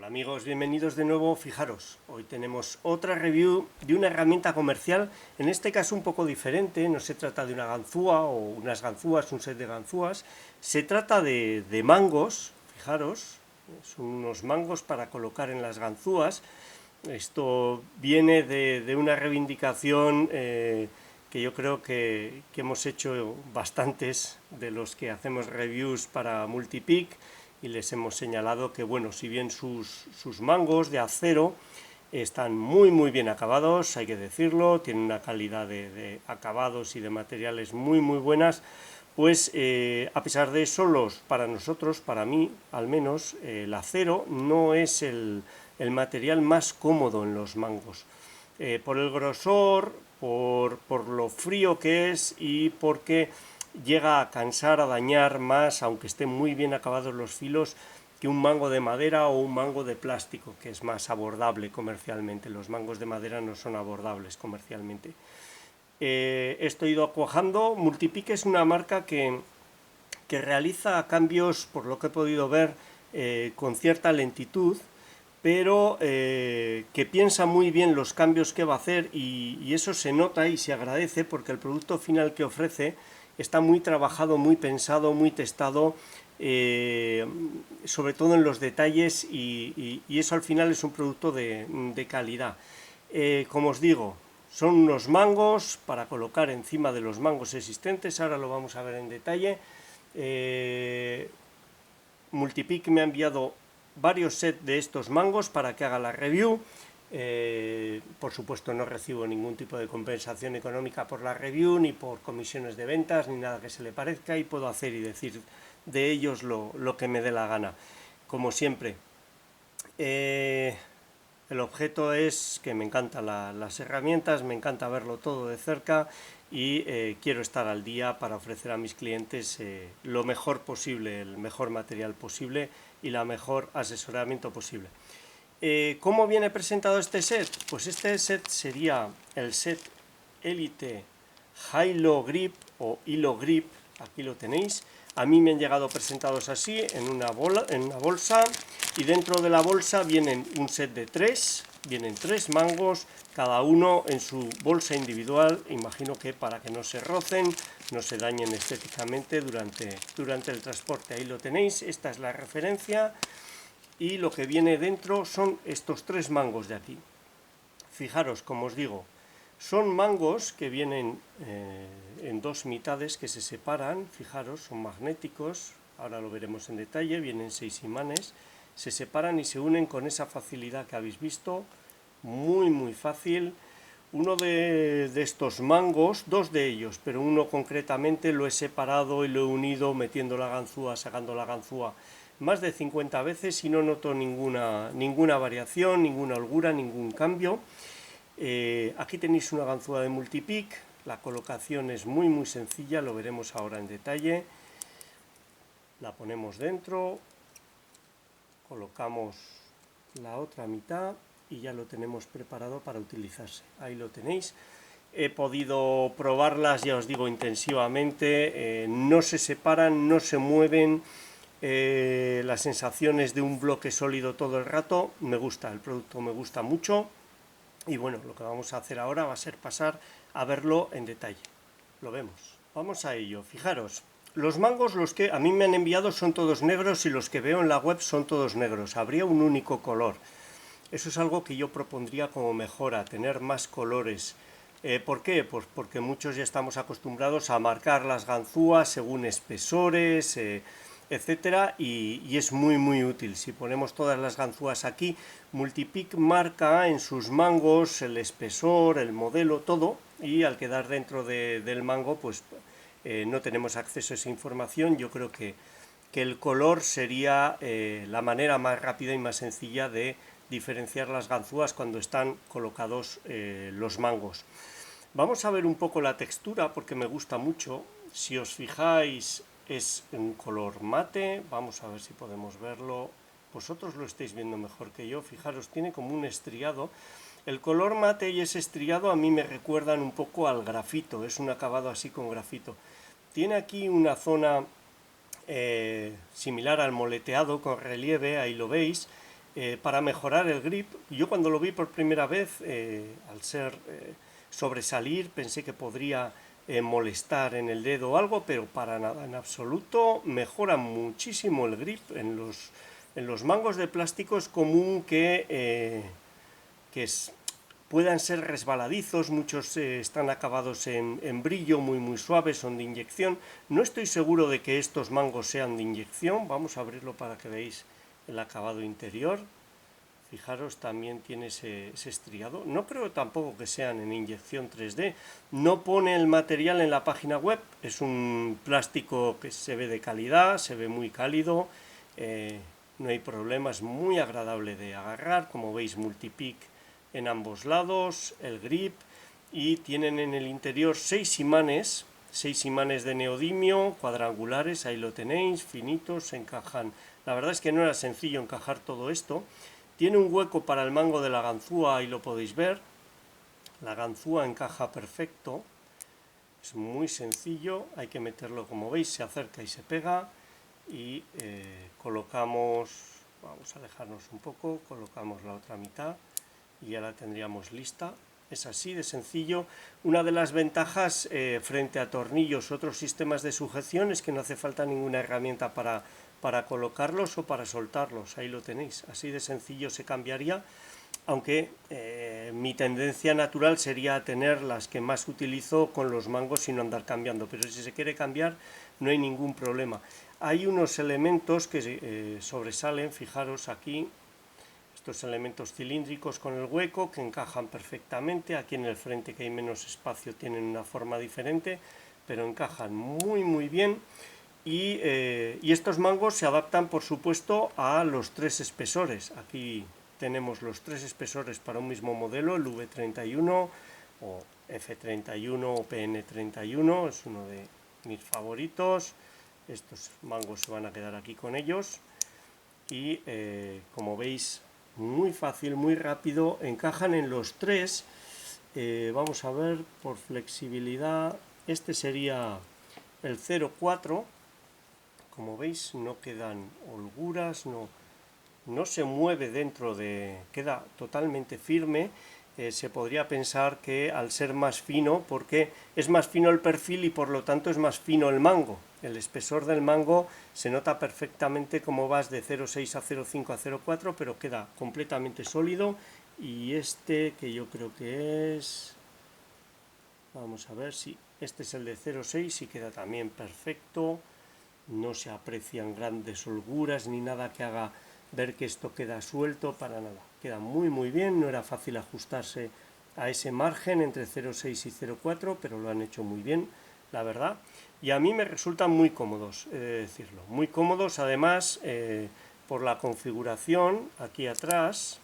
Hola amigos, bienvenidos de nuevo. Fijaros, hoy tenemos otra review de una herramienta comercial, en este caso un poco diferente. No se trata de una ganzúa o unas ganzúas, un set de ganzúas, se trata de mangos. Fijaros, son unos mangos para colocar en las ganzúas. Esto viene de una reivindicación que yo creo que hemos hecho bastantes de los que hacemos reviews para Multipic, y les hemos señalado que, bueno, si bien sus mangos de acero están muy bien acabados, hay que decirlo, tienen una calidad de acabados y de materiales muy buenas, pues a pesar de eso, para nosotros, para mí al menos, el acero no es el material más cómodo en los mangos, por el grosor, por lo frío que es y porque llega a cansar, a dañar más, aunque estén muy bien acabados los filos, que un mango de madera o un mango de plástico, que es más abordable comercialmente. Los mangos de madera no son abordables comercialmente. Esto he ido cuajando. Multipic es una marca que realiza cambios, por lo que he podido ver, con cierta lentitud, pero que piensa muy bien los cambios que va a hacer, y eso se nota y se agradece porque el producto final que ofrece está muy trabajado, muy pensado, muy testado, sobre todo en los detalles, y eso al final es un producto de calidad. Como os digo, son unos mangos para colocar encima de los mangos existentes, ahora lo vamos a ver en detalle. Multipic me ha enviado varios sets de estos mangos para que haga la review. Por supuesto no recibo ningún tipo de compensación económica por la review, ni por comisiones de ventas, ni nada que se le parezca, y puedo hacer y decir de ellos lo que me dé la gana, como siempre. El objeto es que me encantan las herramientas, me encanta verlo todo de cerca, y quiero estar al día para ofrecer a mis clientes lo mejor posible, el mejor material posible y la mejor asesoramiento posible. ¿Cómo viene presentado este set? Pues este set sería el set Elite Hilo Grip o Hilo Grip, aquí lo tenéis. A mí me han llegado presentados así, en una bolsa, y dentro de la bolsa vienen un set de vienen tres mangos, cada uno en su bolsa individual, imagino que para que no se rocen, no se dañen estéticamente durante el transporte. Ahí lo tenéis, esta es la referencia, y lo que viene dentro son estos tres mangos de aquí. Fijaros, como os digo, son mangos que vienen en dos mitades que se separan. Fijaros, son magnéticos, ahora lo veremos en detalle, vienen 6 imanes, se separan y se unen con esa facilidad que habéis visto, muy fácil. Uno de estos mangos, dos de ellos, pero uno concretamente lo he separado y lo he unido metiendo la ganzúa, sacando la ganzúa más de 50 veces, y no noto ninguna variación, ninguna holgura, ningún cambio. Aquí tenéis una ganzúa de Multipic, la colocación es muy sencilla, lo veremos ahora en detalle. La ponemos dentro, colocamos la otra mitad y ya lo tenemos preparado para utilizarse. Ahí lo tenéis. He podido probarlas, ya os digo, intensivamente, no se separan, no se mueven. La sensación es de un bloque sólido todo el rato. Me gusta, el producto me gusta mucho. Y bueno, lo que vamos a hacer ahora va a ser pasar a verlo en detalle. Lo vemos. Vamos a ello. Fijaros, los mangos, los que a mí me han enviado, son todos negros, y los que veo en la web son todos negros. Habría un único color. Eso es algo que yo propondría como mejora, tener más colores. ¿Por qué? Pues porque muchos ya estamos acostumbrados a marcar las ganzúas según espesores, etcétera, y es muy útil. Si ponemos todas las ganzúas aquí, Multipic marca en sus mangos el espesor, el modelo, todo, y al quedar dentro del mango, pues no tenemos acceso a esa información. Yo creo que el color sería la manera más rápida y más sencilla de diferenciar las ganzúas cuando están colocados los mangos. Vamos a ver un poco la textura porque me gusta mucho. Si os fijáis, es un color mate. Vamos a ver si podemos verlo. Vosotros lo estáis viendo mejor que yo. Fijaros, tiene como un estriado. El color mate y ese estriado a mí me recuerdan un poco al grafito. Es un acabado así con grafito. Tiene aquí una zona similar al moleteado con relieve, ahí lo veis. para mejorar el grip. Yo cuando lo vi por primera vez, al ser sobresalir, pensé que podría molestar en el dedo o algo, pero para nada, en absoluto. Mejora muchísimo el grip. En los mangos de plástico es común que puedan ser resbaladizos, muchos están acabados en brillo, muy suaves, son de inyección. No estoy seguro de que estos mangos sean de inyección. Vamos a abrirlo para que veáis el acabado interior. Fijaros, también tiene ese estriado. No creo tampoco que sean en inyección 3D. No pone el material en la página web. Es un plástico que se ve de calidad, se ve muy cálido. No hay problema, es muy agradable de agarrar. Como veis, multipick en ambos lados, el grip, y tienen en el interior 6 imanes de neodimio cuadrangulares, ahí lo tenéis, finitos, se encajan. La verdad es que no era sencillo encajar todo esto. Tiene un hueco para el mango de la ganzúa, ahí lo podéis ver. La ganzúa encaja perfecto, es muy sencillo, hay que meterlo, como veis, se acerca y se pega. Y colocamos, vamos a alejarnos un poco, colocamos la otra mitad y ya la tendríamos lista. Es así de sencillo. Una de las ventajas frente a tornillos, otros sistemas de sujeción, es que no hace falta ninguna herramienta para colocarlos o para soltarlos. Ahí lo tenéis, así de sencillo se cambiaría, aunque mi tendencia natural sería tener las que más utilizo con los mangos y no andar cambiando, pero si se quiere cambiar no hay ningún problema. Hay unos elementos que sobresalen, fijaros aquí, estos elementos cilíndricos con el hueco que encajan perfectamente. Aquí en el frente, que hay menos espacio, tienen una forma diferente, pero encajan muy bien. Y estos mangos se adaptan, por supuesto, a los 3 espesores. Aquí tenemos los 3 espesores para un mismo modelo, el V31 o F31 o PN31, es uno de mis favoritos. Estos mangos se van a quedar aquí con ellos y como veis, muy fácil, muy rápido, encajan en los 3. Vamos a ver, por flexibilidad, este sería el 04. Como veis, no quedan holguras, no se mueve dentro de, queda totalmente firme. Se podría pensar que al ser más fino, porque es más fino el perfil y por lo tanto es más fino el mango. El espesor del mango se nota perfectamente cómo vas de 0,6 a 0,5 a 0,4, pero queda completamente sólido. Y este, que yo creo que es, vamos a ver si este es el de 0,6 y queda también perfecto. No se aprecian grandes holguras ni nada que haga ver que esto queda suelto, para nada. Queda muy bien, no era fácil ajustarse a ese margen entre 0,6 y 0,4, pero lo han hecho muy bien, la verdad. Y a mí me resultan muy cómodos, he de decirlo. Muy cómodos, además, por la configuración, aquí atrás,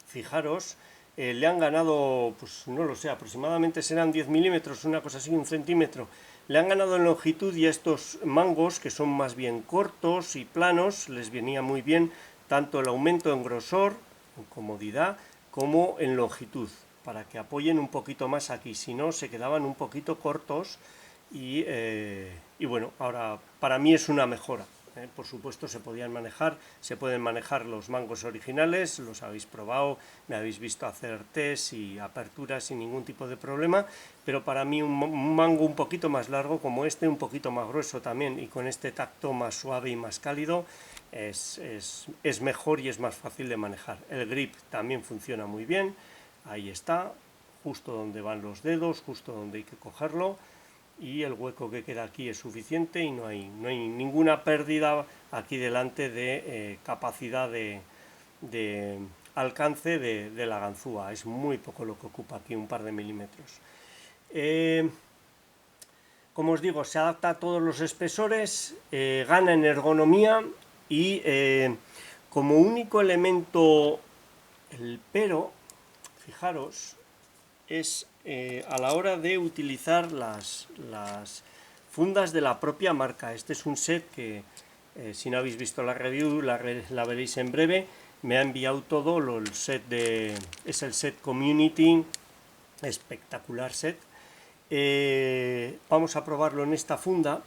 fijaros, le han ganado, pues no lo sé, aproximadamente serán 10 milímetros, una cosa así, 1 centímetro. Le han ganado en longitud, y a estos mangos, que son más bien cortos y planos, les venía muy bien tanto el aumento en grosor, en comodidad, como en longitud, para que apoyen un poquito más aquí. Si no, se quedaban un poquito cortos y bueno, ahora para mí es una mejora. Por supuesto se pueden manejar los mangos originales, los habéis probado, me habéis visto hacer test y aperturas sin ningún tipo de problema, pero para mí un mango un poquito más largo como este, un poquito más grueso también, y con este tacto más suave y más cálido, es mejor y es más fácil de manejar. El grip también funciona muy bien, ahí está, justo donde van los dedos, justo donde hay que cogerlo, y el hueco que queda aquí es suficiente y no hay ninguna pérdida aquí delante de capacidad de alcance de la ganzúa. Es muy poco lo que ocupa aquí, un par de milímetros. Como os digo, se adapta a todos los espesores, gana en ergonomía y como único elemento, el pero, fijaros, es a la hora de utilizar las fundas de la propia marca. Este es un set que, si no habéis visto la review, la veréis en breve. Me ha enviado todo el set es el set Community, espectacular set. Vamos a probarlo en esta funda.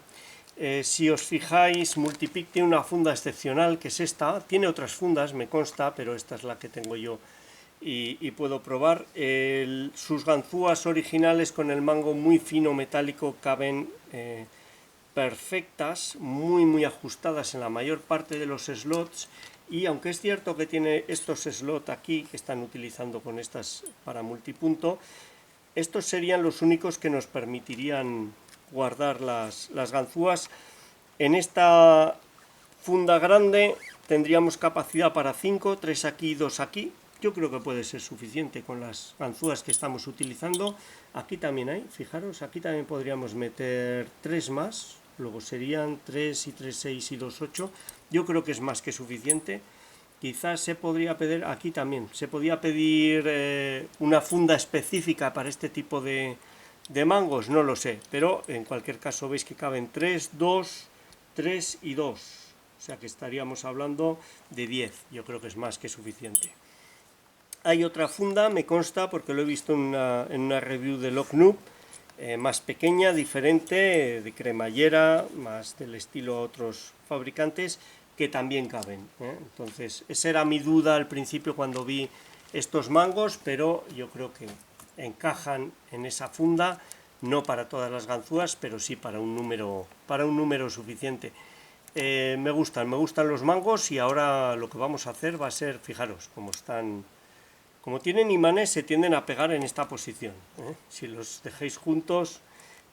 Si os fijáis, Multipick tiene una funda excepcional, que es esta. Tiene otras fundas, me consta, pero esta es la que tengo yo y puedo probar. Sus ganzúas originales con el mango muy fino metálico caben perfectas, muy ajustadas en la mayor parte de los slots. Y aunque es cierto que tiene estos slots aquí que están utilizando con estas para multipunto, estos serían los únicos que nos permitirían guardar las ganzúas. En esta funda grande tendríamos capacidad para 5, 3 aquí, 2 aquí. Yo creo que puede ser suficiente con las ganzúas que estamos utilizando. Aquí también hay, fijaros, aquí también podríamos meter 3 más. Luego serían 3 y 3, 6 y 2, 8. Yo creo que es más que suficiente. Quizás se podría pedir, aquí también, se podía pedir una funda específica para este tipo de mangos, no lo sé. Pero en cualquier caso veis que caben 3, 2, 3 y 2. O sea que estaríamos hablando de 10. Yo creo que es más que suficiente. Hay otra funda, me consta, porque lo he visto en una review de Locknoob, más pequeña, diferente, de cremallera, más del estilo a otros fabricantes, que también caben. Entonces, esa era mi duda al principio cuando vi estos mangos, pero yo creo que encajan en esa funda, no para todas las ganzúas, pero sí para un número suficiente. Me gustan los mangos y ahora lo que vamos a hacer va a ser, fijaros, como tienen imanes se tienden a pegar en esta posición. Si los dejéis juntos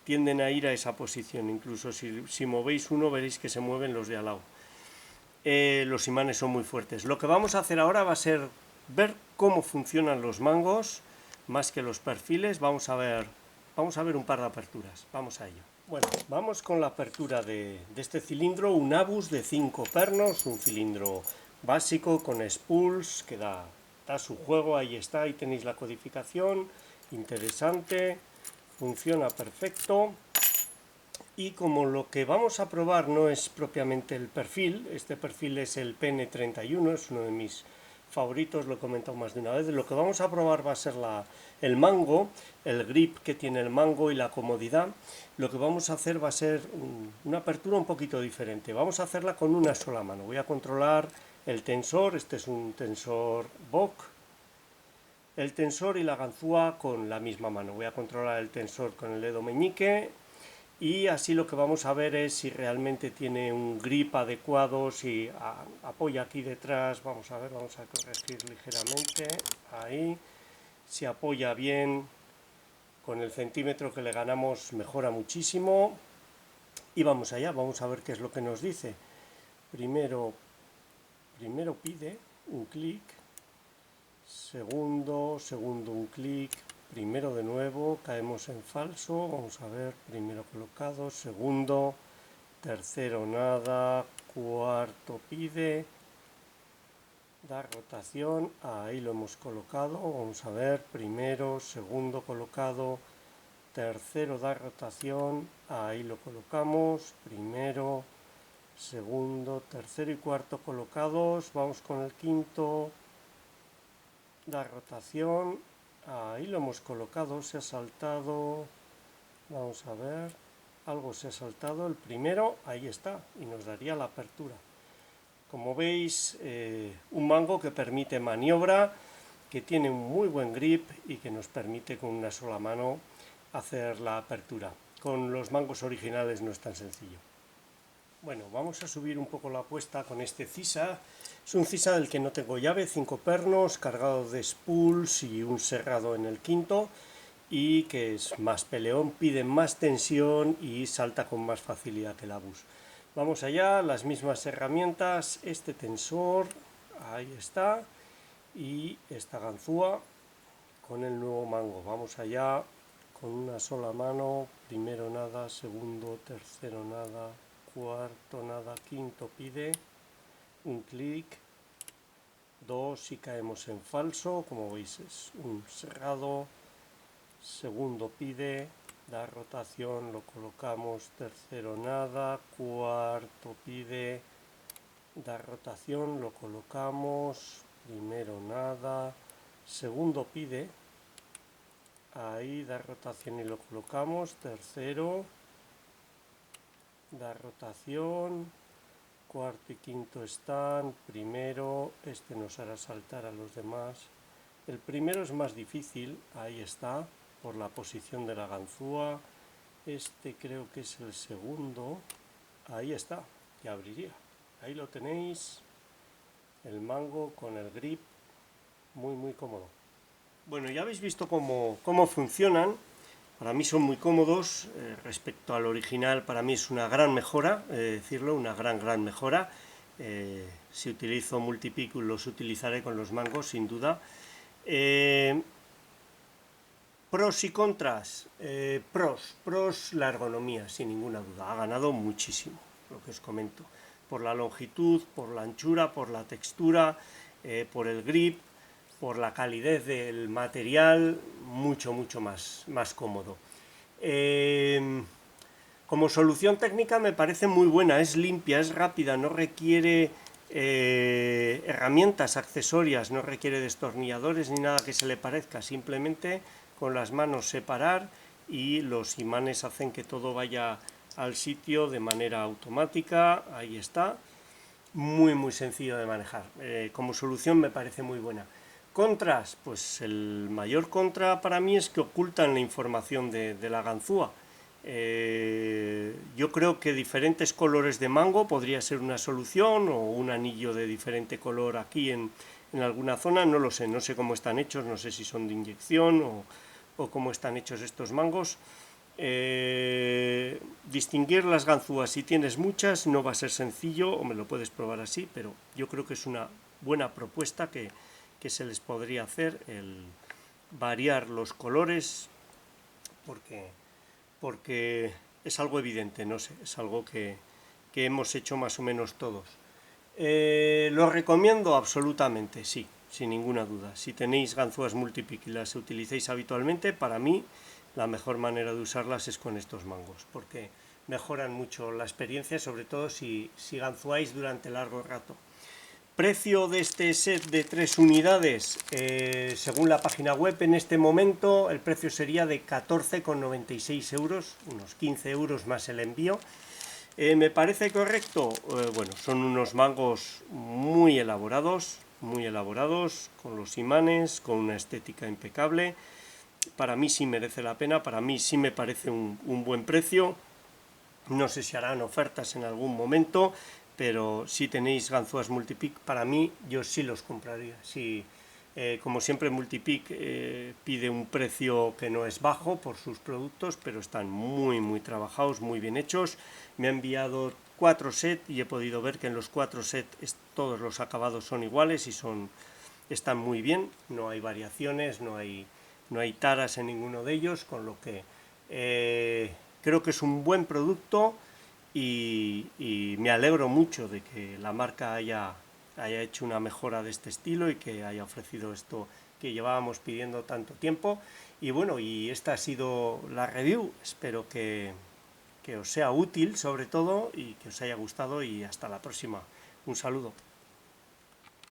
tienden a ir a esa posición, incluso si movéis uno veréis que se mueven los de al lado. Los imanes son muy fuertes. Lo que vamos a hacer ahora va a ser ver cómo funcionan los mangos, más que los perfiles. Vamos a ver un par de aperturas, vamos a ello. Bueno, vamos con la apertura de este cilindro, un Abus de 5 pernos, un cilindro básico con spools que da su juego. Ahí está, ahí tenéis la codificación, interesante, funciona perfecto. Y como lo que vamos a probar no es propiamente el perfil, este perfil es el PN31, es uno de mis favoritos, lo he comentado más de una vez. Lo que vamos a probar va a ser el mango, el grip que tiene el mango y la comodidad. Lo que vamos a hacer va a ser una apertura un poquito diferente. Vamos a hacerla con una sola mano. Voy a controlar el tensor, este es un tensor BOK, el tensor y la ganzúa con la misma mano. Voy a controlar el tensor con el dedo meñique. Y así lo que vamos a ver es si realmente tiene un grip adecuado, si apoya aquí detrás. Vamos a ver, vamos a corregir ligeramente. Ahí, si apoya bien, con el centímetro que le ganamos mejora muchísimo. Y vamos allá, vamos a ver qué es lo que nos dice. Primero pide un clic, segundo un clic. Primero de nuevo, caemos en falso, vamos a ver, primero colocado, segundo, tercero nada, cuarto pide, da rotación, ahí lo hemos colocado, vamos a ver, primero, segundo colocado, tercero da rotación, ahí lo colocamos, primero, segundo, tercero y cuarto colocados, vamos con el quinto, da rotación, ahí lo hemos colocado, se ha saltado, vamos a ver, algo se ha saltado, el primero, ahí está, y nos daría la apertura. Como veis, un mango que permite maniobra, que tiene un muy buen grip y que nos permite con una sola mano hacer la apertura. Con los mangos originales no es tan sencillo. Bueno, vamos a subir un poco la apuesta con este Cisa. Es un Cisa del que no tengo llave, 5 pernos, cargado de spools y un cerrado en el quinto, y que es más peleón, pide más tensión y salta con más facilidad que el Abus. Vamos allá, las mismas herramientas, este tensor, ahí está, y esta ganzúa con el nuevo mango. Vamos allá con una sola mano, primero nada, segundo, tercero nada, cuarto nada, quinto pide, un clic, dos y caemos en falso, como veis es un cerrado, segundo pide, da rotación, lo colocamos, tercero nada, cuarto pide, da rotación, lo colocamos, primero nada, segundo pide, ahí da rotación y lo colocamos, tercero, da rotación, cuarto y quinto están, primero, este nos hará saltar a los demás. El primero es más difícil, ahí está, por la posición de la ganzúa. Este creo que es el segundo, ahí está, y abriría. Ahí lo tenéis, el mango con el grip, muy cómodo. Bueno, ya habéis visto cómo funcionan. Para mí son muy cómodos. Respecto al original, para mí es una gran mejora, decirlo, una gran mejora. Si utilizo multipick, los utilizaré con los mangos, sin duda. Pros y contras. Pros, la ergonomía, sin ninguna duda. Ha ganado muchísimo, lo que os comento. Por la longitud, por la anchura, por la textura, por el grip, por la calidez del material, mucho más cómodo. Como solución técnica me parece muy buena, es limpia, es rápida, no requiere herramientas accesorias, no requiere destornilladores ni nada que se le parezca, simplemente con las manos separar y los imanes hacen que todo vaya al sitio de manera automática. Ahí está, muy sencillo de manejar. Como solución me parece muy buena. Contras, pues el mayor contra para mí es que ocultan la información de la ganzúa. Yo creo que diferentes colores de mango podría ser una solución, o un anillo de diferente color aquí en alguna zona, no lo sé, no sé cómo están hechos, no sé si son de inyección o cómo están hechos estos mangos. Distinguir las ganzúas, si tienes muchas, no va a ser sencillo, o me lo puedes probar así, pero yo creo que es una buena propuesta que se les podría hacer, el variar los colores, porque es algo evidente, no sé, es algo que hemos hecho más o menos todos. Lo recomiendo absolutamente, sí, sin ninguna duda. Si tenéis ganzúas multipick y las utilicéis habitualmente, para mí la mejor manera de usarlas es con estos mangos, porque mejoran mucho la experiencia, sobre todo si ganzúáis durante largo rato. Precio de este set de 3 unidades, según la página web en este momento, el precio sería de 14,96 euros, unos 15 euros más el envío. ¿Me parece correcto? Bueno, son unos mangos muy elaborados, con los imanes, con una estética impecable. Para mí sí merece la pena, para mí sí me parece un buen precio. No sé si harán ofertas en algún momento, pero si tenéis ganzúas multipick, para mí yo sí los compraría. Sí, como siempre Multipick pide un precio que no es bajo por sus productos, pero están muy trabajados, muy bien hechos. Me ha enviado 4 sets y he podido ver que en los 4 sets todos los acabados son iguales y están muy bien, no hay variaciones, no hay taras en ninguno de ellos, con lo que creo que es un buen producto y me alegro mucho de que la marca haya hecho una mejora de este estilo y que haya ofrecido esto que llevábamos pidiendo tanto tiempo. Y bueno, y esta ha sido la review, espero que os sea útil sobre todo y que os haya gustado, y hasta la próxima. Un saludo.